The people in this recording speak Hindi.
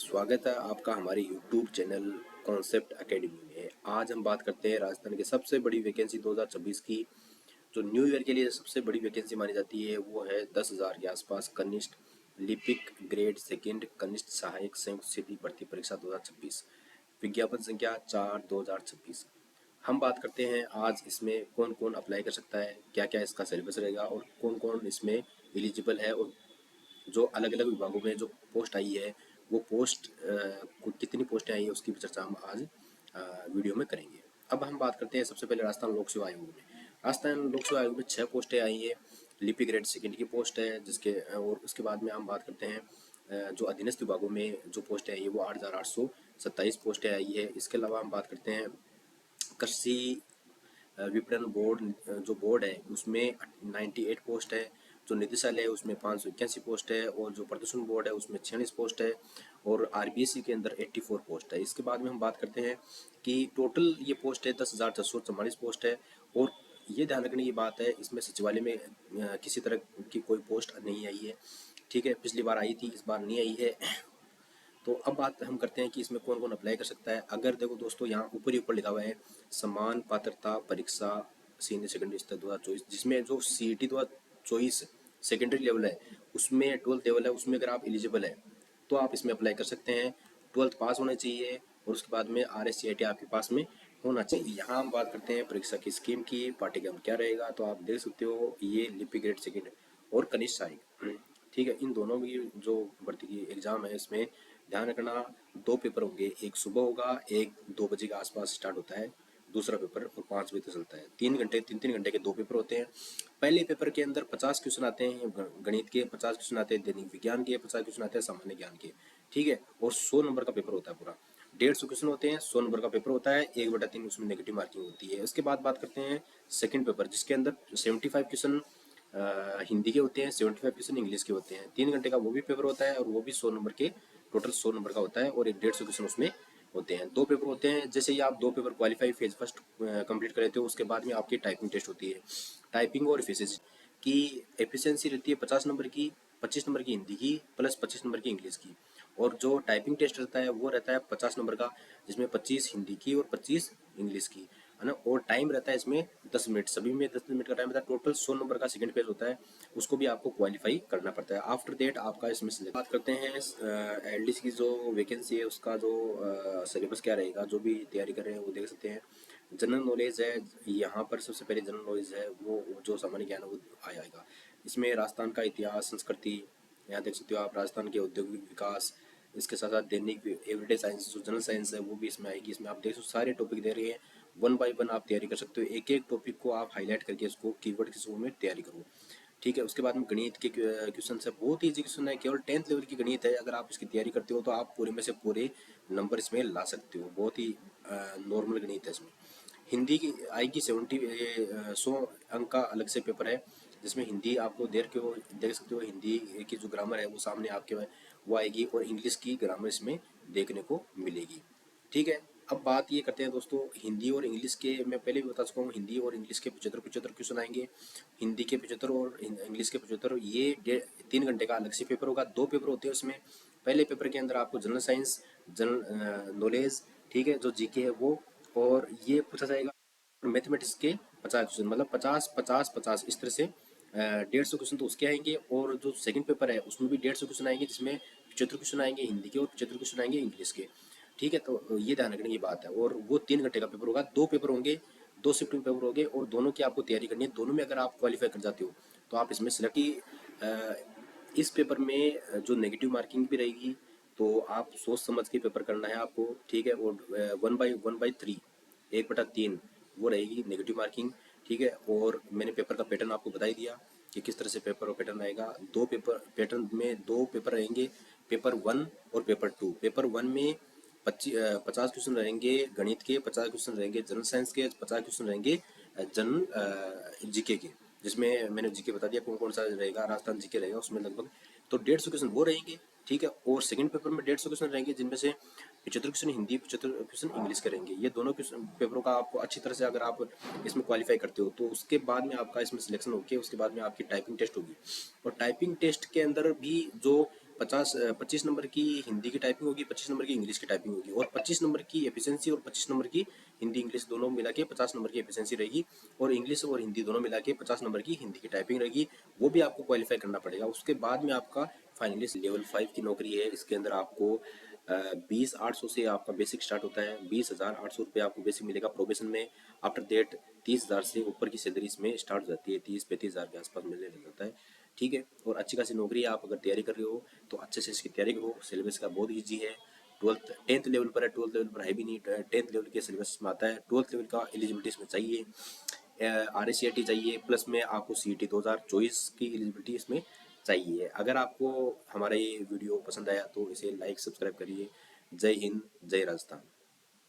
स्वागत है आपका हमारे YouTube चैनल कॉन्सेप्ट एकेडमी में। आज हम बात करते हैं राजस्थान की सबसे बड़ी वैकेंसी 2026 की। जो न्यू ईयर के लिए सबसे बड़ी वैकेंसी मानी जाती है वो है 10,000 के आसपास कनिष्ठ लिपिक ग्रेड सेकंड कनिष्ठ सहायक संयुक्त सीधी भर्ती परीक्षा 2026, विज्ञापन संख्या 4/2026। हम बात करते हैं आज इसमें कौन कौन अप्लाई कर सकता है, क्या क्या इसका सिलेबस रहेगा और कौन कौन इसमें एलिजिबल है, और जो अलग अलग विभागों में जो पोस्ट आई है वो पोस्ट कितनी पोस्टें आई है उसकी भी चर्चा हम आज वीडियो में करेंगे। अब हम बात करते हैं सबसे पहले राजस्थान लोक सेवा आयोग में। राजस्थान लोक सेवा आयोग में 6 पोस्टें आई है। लिपि ग्रेड सेकंड की पोस्ट है जिसके और उसके बाद में हम बात करते हैं जो अधीनस्थ विभागों में जो पोस्टें आई है वो 8,827 पोस्टें आई है। इसके अलावा हम बात करते हैं कृषि विपणन बोर्ड, जो बोर्ड है उसमें 98 पोस्ट है। जो निदेशालय है उसमें 581 पोस्ट है और जो प्रदूषण बोर्ड है उसमें 46 पोस्ट है और आरबीएससी के अंदर 84 पोस्ट है। इसके बाद में हम बात करते हैं कि टोटल ये पोस्ट है 10,644 पोस्ट है। और ये ध्यान रखने की बात है, इसमें सचिवालय में किसी तरह की कोई पोस्ट नहीं आई है। ठीक है, पिछली बार आई थी, इस बार नहीं आई है। तो अब बात हम करते हैं कि इसमें कौन कौन अप्लाई कर सकता है। अगर देखो दोस्तों, यहाँ ऊपर ही ऊपर लिखा हुआ है समान पात्रता परीक्षा सीनियर सेकेंडरी स्तर 2024, जिसमें जो CET 2024 सेकेंडरी लेवल है उसमें 12th लेवल है, उसमें अगर आप एलिजिबल है तो आप इसमें अप्लाई कर सकते हैं। 12th पास होना चाहिए और उसके बाद में RSCIT आपके पास में होना चाहिए। यहाँ हम बात करते हैं परीक्षा की स्कीम की, पाठ्यक्रम क्या रहेगा। तो आप देख सकते हो ये लिपि ग्रेड सेकेंड और कनिष्ठ सहायक, ठीक है, इन दोनों की जो भर्ती की एग्जाम है इसमें ध्यान रखना 2 पेपर होंगे। एक सुबह होगा, एक 2 बजे के आसपास स्टार्ट होता है दूसरा पेपर और 5 बजे तक चलता है। 3 घंटे 3-3 घंटे के 2 पेपर होते हैं। पहले पेपर के अंदर 50 क्वेश्चन आते हैं गणित के, 50 क्वेश्चन आते हैं दैनिक विज्ञान के, 50 क्वेश्चन आते हैं सामान्य ज्ञान के, ठीक है। और 100 नंबर का पेपर होता है पूरा। 150 क्वेश्चन होते हैं, 100 नंबर का पेपर होता है, 1/3 उसमें नेगेटिव मार्किंग होती है। उसके बाद बात करते हैं सेकंड पेपर, जिसके अंदर 75 क्वेश्चन हिंदी के होते हैं, 75 क्वेश्चन इंग्लिश के होते हैं। 3 घंटे का वो भी पेपर होता है और वो भी 100 नंबर के, टोटल 100 नंबर का होता है और 150 क्वेश्चन उसमें होते हैं। 2 पेपर होते हैं। जैसे ही आप 2 paper qualify phase first complete कर लेते हो उसके बाद में आपकी टाइपिंग टेस्ट होती है। टाइपिंग और एफिशिएंसी की एफिशिएंसी रहती है 50 नंबर की, 25 नंबर की हिंदी की प्लस 25 नंबर की इंग्लिश की। और जो टाइपिंग टेस्ट रहता है वो रहता है 50 नंबर का, जिसमें 25 हिंदी की और 25 इंग्लिश की, है ना। और टाइम रहता है इसमें 10 मिनट, सभी में 10 मिनट का टाइम रहता है। टोटल 100 नंबर का सेकंड पेज होता है, उसको भी आपको क्वालिफाई करना पड़ता है। आफ्टर डेट आपका इसमें सिलेक्ट। बात करते हैं LDC की जो वैकेंसी है उसका जो सिलेबस क्या रहेगा। जो भी तैयारी कर रहे हैं वो देख सकते हैं। जनरल नॉलेज है यहाँ पर, सबसे पहले जनरल नॉलेज है वो जो सामान्य ज्ञान है वो आएगा। इसमें राजस्थान का इतिहास संस्कृति, यहाँ देख सकते हो आप, राजस्थान के औद्योगिक विकास, इसके साथ साथ दैनिक एवरीडे साइंस जो जनरल साइंस है वो भी इसमें आएगी। इसमें आप देख सकते सारे टॉपिक दे रहे हैं, 1 बाय 1 आप तैयारी कर सकते हो। एक एक टॉपिक को आप हाईलाइट करके इसको कीवर्ड के रूप में तैयारी करो, ठीक है। उसके बाद में गणित के क्वेश्चन है, बहुत ईजी क्वेश्चन है, केवल 10th लेवल की गणित है। अगर आप इसकी तैयारी करते हो तो आप पूरे में से पूरे नंबर इसमें ला सकते हो। बहुत ही नॉर्मल गणित है इसमें। हिंदी की आएगी 100 अंक का अलग से पेपर है, जिसमें हिंदी आपको देख सकते हो। हिंदी की जो ग्रामर है वो सामने आपके वो आएगी और इंग्लिश की ग्रामर इसमें देखने को मिलेगी, ठीक है। अब बात ये करते हैं दोस्तों हिंदी और इंग्लिश के। मैं पहले भी बता चुका हूँ, हिंदी और इंग्लिश के 75 क्वेश्चन आएंगे। हिंदी के 75 और इंग्लिश के 75। ये 3 घंटे का अलग से पेपर होगा। 2 पेपर होते हैं उसमें। पहले पेपर के अंदर आपको जनरल साइंस, जनरल नॉलेज, ठीक है, जो जीके है वो, और ये पूछा जाएगा। और मैथमेटिक्स के 50 क्वेश्चन, मतलब 50 50 50 इस तरह से 150 क्वेश्चन तो उसके आएंगे। और जो सेकंड पेपर है उसमें भी 150 क्वेश्चन आएंगे, जिसमें 75 क्वेश्चन आएंगे हिंदी के और 75 क्वेश्चन आएंगे इंग्लिश के, ठीक है। तो ये ध्यान रखने की बात है। और वो 3 घंटे का पेपर होगा। 2 पेपर होंगे, 2 शिफ्टिंग पेपर होंगे और दोनों की आपको तैयारी करनी है। दोनों में अगर आप क्वालिफाई कर जाते हो तो आप इसमें सिलेक्ट ही। इस पेपर में जो नेगेटिव मार्किंग भी रहेगी तो आप सोच समझ के पेपर करना है आपको, ठीक है। और 1/3 1/3 वो रहेगी नेगेटिव मार्किंग, ठीक है। और मैंने पेपर का पैटर्न आपको बता ही दिया कि किस तरह से पेपर और पैटर्न आएगा। 2 पेपर पैटर्न में 2 पेपर रहेंगे, पेपर 1 और पेपर 2। पेपर 1 में 50 क्वेश्चन रहेंगे गणित के, 50 क्वेश्चन रहेंगे जनरल साइंस के, 50 क्वेश्चन रहेंगे जनरल जीके के, जिसमें मैंने जीके बता दिया कौन कौन सा रहेगा। राजस्थान जीके रहेगा उसमें लगभग तो 150 क्वेश्चन वो रहेंगे, ठीक है। और सेकंड पेपर में 150 क्वेश्चन रहेंगे, जिनमें से 75 क्वेश्चन हिंदी, 75 क्वेश्चन इंग्लिश के रहेंगे। ये दोनों क्वेश्चन पेपरों का आपको अच्छी तरह से अगर आप इसमें क्वालिफाई करते हो तो उसके बाद में आपका इसमें सिलेक्शन होके उसके बाद में आपकी टाइपिंग टेस्ट होगी। और टाइपिंग टेस्ट के अंदर भी जो 25 नंबर की हिंदी की टाइपिंग होगी, 25 नंबर की इंग्लिश की टाइपिंग होगी, और 25 नंबर की एफिशिएंसी और 25 नंबर की हिंदी इंग्लिश दोनों मिला के 50 नंबर की एफिशिएंसी रहेगी, और इंग्लिश और हिंदी दोनों मिला के 50 नंबर की हिंदी की टाइपिंग रहेगी। वो भी आपको क्वालिफाई करना पड़ेगा। उसके बाद में आपका फाइनली लेवल 5 की नौकरी है। इसके अंदर आपको 20,800 से आपका बेसिक स्टार्ट होता है। 20,800 रुपये आपको बेसिक मिलेगा प्रोबेशन में। आफ्टर डेट 30,000 से ऊपर की सैलरी इसमें स्टार्ट हो जाती है, 30-35 हज़ार के आसपास मिलने लग जाता है। ठीक है, और अच्छी खासी नौकरी है। आप अगर तैयारी कर रहे हो तो अच्छे से इसकी तैयारी करो। सिलेबस का बहुत ईजी है। 10th लेवल पर है, 12th लेवल पर है भी नहीं। 10th लेवल के सिलेबस में आता है। 12th लेवल का एलिजिबिलिटी इसमें चाहिए, RACIT चाहिए, प्लस में आपको CET 2024 की एलिजिबिलिटी इसमें चाहिए। अगर आपको हमारा ये वीडियो पसंद आया तो इसे लाइक सब्सक्राइब करिए। जय हिंद, जय राजस्थान।